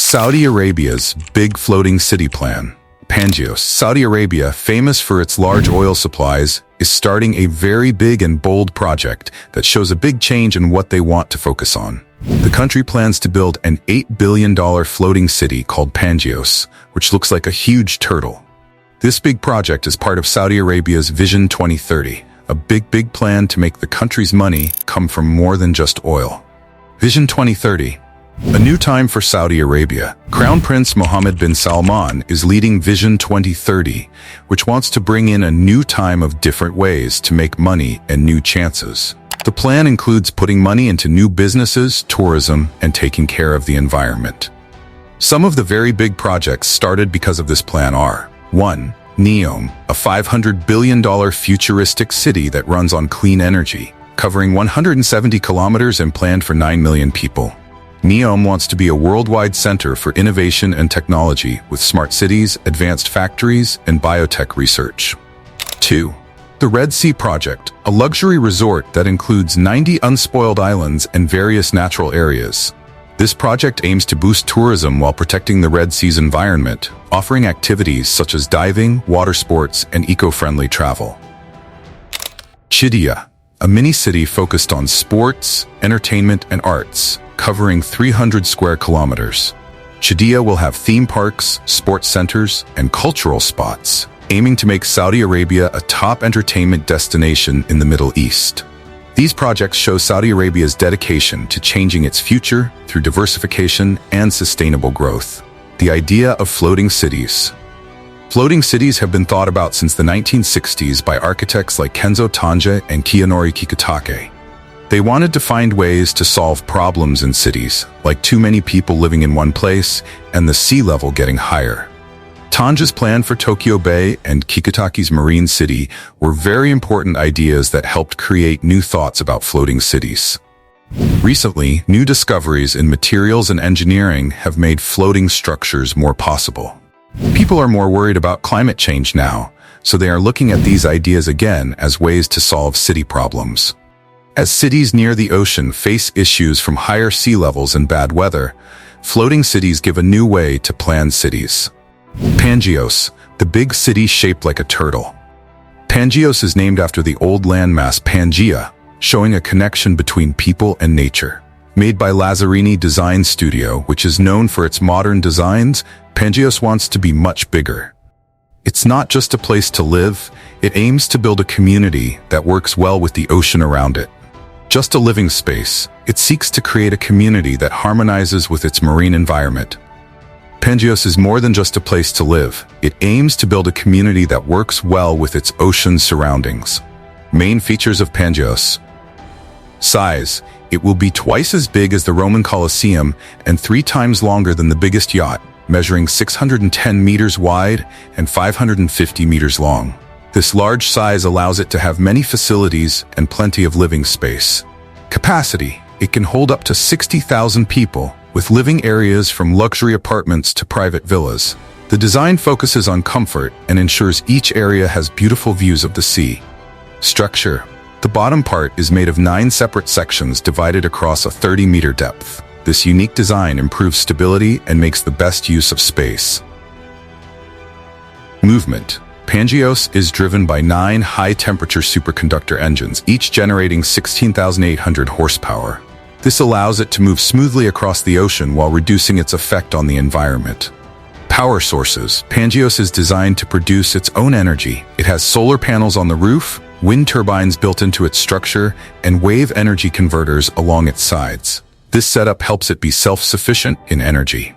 Saudi Arabia's big floating city plan. Pangeos, Saudi Arabia, famous for its large oil supplies, is starting a very big and bold project that shows a big change in what they want to focus on. The country plans to build an $8 billion floating city called Pangeos, which looks like a huge turtle. This big project is part of Saudi Arabia's Vision 2030, a big plan to make the country's money come from more than just oil. Vision 2030. A new time for Saudi Arabia. Crown Prince Mohammed bin Salman is leading Vision 2030, which wants to bring in a new time of different ways to make money and new chances. The plan includes putting money into new businesses, tourism, and taking care of the environment. Some of the very big projects started because of this plan are: 1. NEOM, a $500 billion futuristic city that runs on clean energy, covering 170 kilometers and planned for 9 million people. NEOM wants to be a worldwide center for innovation and technology with smart cities, advanced factories, and biotech research. 2. The Red Sea Project, a luxury resort that includes 90 unspoiled islands and various natural areas. This project aims to boost tourism while protecting the Red Sea's environment, offering activities such as diving, water sports, and eco-friendly travel. Qiddiya, a mini-city focused on sports, entertainment, and arts, covering 300 square kilometers. Qiddiya will have theme parks, sports centers, and cultural spots, aiming to make Saudi Arabia a top entertainment destination in the Middle East. These projects show Saudi Arabia's dedication to changing its future through diversification and sustainable growth. The idea of floating cities. Floating cities have been thought about since the 1960s by architects like Kenzo Tange and Kiyanori Kikutake. They wanted to find ways to solve problems in cities, like too many people living in one place and the sea level getting higher. Tange's plan for Tokyo Bay and Kikutaki's Marine City were very important ideas that helped create new thoughts about floating cities. Recently, new discoveries in materials and engineering have made floating structures more possible. People are more worried about climate change now, so they are looking at these ideas again as ways to solve city problems. As cities near the ocean face issues from higher sea levels and bad weather, floating cities give a new way to plan cities. Pangeos, the big city shaped like a turtle. Pangeos is named after the old landmass Pangaea, showing a connection between people and nature. Made by Lazzarini Design Studio, which is known for its modern designs, Pangeos wants to be much bigger. It's not just a place to live, it aims to build a community that works well with the ocean around it. Just a living space, it seeks to create a community that harmonizes with its marine environment. Pangeos is more than just a place to live. It aims to build a community that works well with its ocean surroundings. Main features of Pangeos. Size. It will be twice as big as the Roman Colosseum and 3 times longer than the biggest yacht, measuring 610 meters wide and 550 meters long. This large size allows it to have many facilities and plenty of living space. Capacity. It can hold up to 60,000 people, with living areas from luxury apartments to private villas. The design focuses on comfort and ensures each area has beautiful views of the sea. Structure. The bottom part is made of 9 separate sections divided across a 30-meter depth. This unique design improves stability and makes the best use of space. Movement. Pangeos is driven by 9 high-temperature superconductor engines, each generating 16,800 horsepower. This allows it to move smoothly across the ocean while reducing its effect on the environment. Power sources. Pangeos is designed to produce its own energy. It has solar panels on the roof, wind turbines built into its structure, and wave energy converters along its sides. This setup helps it be self-sufficient in energy.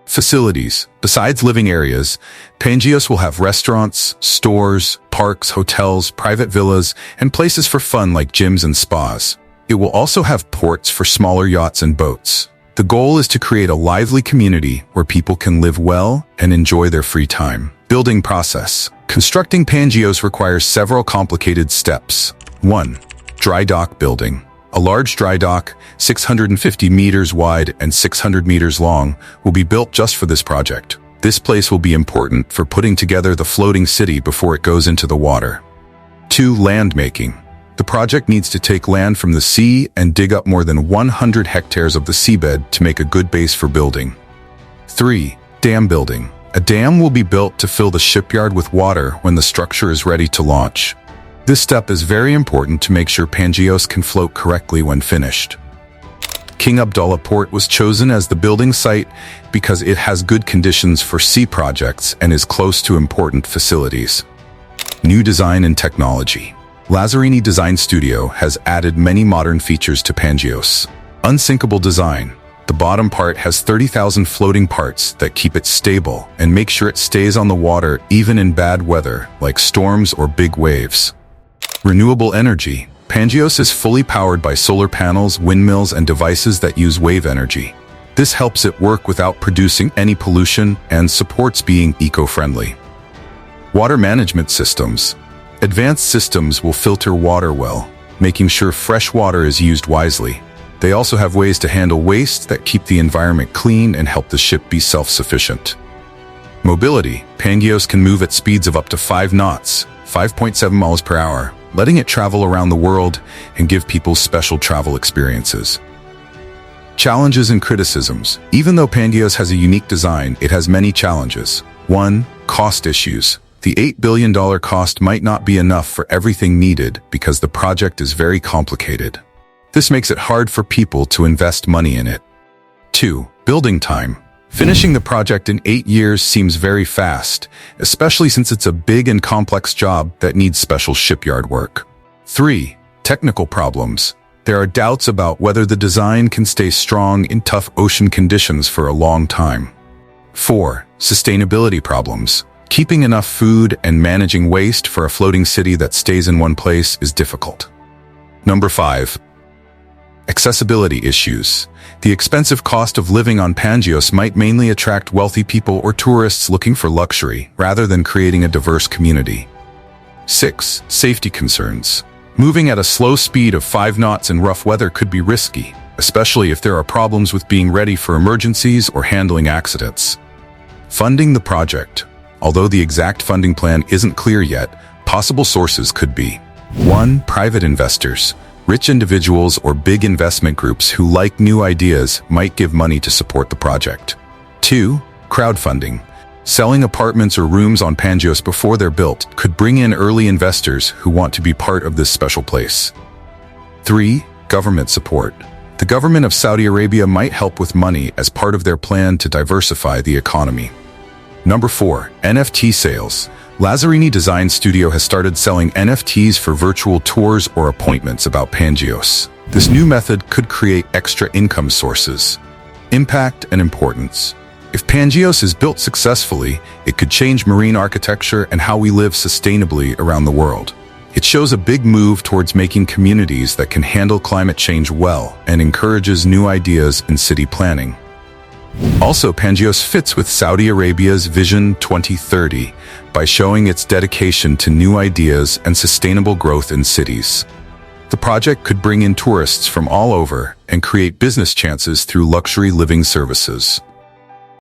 Facilities. Besides living areas, Pangeos will have restaurants, stores, parks, hotels, private villas, and places for fun like gyms and spas. It will also have ports for smaller yachts and boats. The goal is to create a lively community where people can live well and enjoy their free time. Building process. Constructing Pangeos requires several complicated steps. 1. Dry dock building. A large dry dock, 650 meters wide and 600 meters long, will be built just for this project. This place will be important for putting together the floating city before it goes into the water. 2. Land making. The project needs to take land from the sea and dig up more than 100 hectares of the seabed to make a good base for building. 3. Dam building. A dam will be built to fill the shipyard with water when the structure is ready to launch. This step is very important to make sure Pangeos can float correctly when finished. King Abdullah Port was chosen as the building site because it has good conditions for sea projects and is close to important facilities. New design and technology. Lazzarini Design Studio has added many modern features to Pangeos. Unsinkable design. The bottom part has 30,000 floating parts that keep it stable and make sure it stays on the water even in bad weather like storms or big waves. Renewable energy. Pangeos is fully powered by solar panels, windmills, and devices that use wave energy. This helps it work without producing any pollution and supports being eco-friendly. Water management systems. Advanced systems will filter water well, making sure fresh water is used wisely. They also have ways to handle waste that keep the environment clean and help the ship be self-sufficient. Mobility. Pangeos can move at speeds of up to 5 knots, 5.7 miles per hour, letting it travel around the world and give people special travel experiences. Challenges and criticisms. Even though Pangeos has a unique design, it has many challenges. 1. Cost issues. The $8 billion cost might not be enough for everything needed because the project is very complicated. This makes it hard for people to invest money in it. 2. Building time. Finishing the project in 8 years seems very fast, especially since it's a big and complex job that needs special shipyard work. 3. Technical problems. There are doubts about whether the design can stay strong in tough ocean conditions for a long time. 4. Sustainability problems. Keeping enough food and managing waste for a floating city that stays in one place is difficult. 5. Accessibility issues. The expensive cost of living on Pangeos might mainly attract wealthy people or tourists looking for luxury, rather than creating a diverse community. 6. Safety concerns. Moving at a slow speed of 5 knots in rough weather could be risky, especially if there are problems with being ready for emergencies or handling accidents. Funding the project. Although the exact funding plan isn't clear yet, possible sources could be 1. Private investors. Rich individuals or big investment groups who like new ideas might give money to support the project. 2. Crowdfunding. Selling apartments or rooms on Pangeos before they're built could bring in early investors who want to be part of this special place. 3. Government support. The government of Saudi Arabia might help with money as part of their plan to diversify the economy. 4. NFT sales. Lazzarini Design Studio has started selling NFTs for virtual tours or appointments about Pangeos. This new method could create extra income sources. Impact and importance. If Pangeos is built successfully, it could change marine architecture and how we live sustainably around the world. It shows a big move towards making communities that can handle climate change well and encourages new ideas in city planning. Also, Pangeos fits with Saudi Arabia's Vision 2030 by showing its dedication to new ideas and sustainable growth in cities. The project could bring in tourists from all over and create business chances through luxury living services.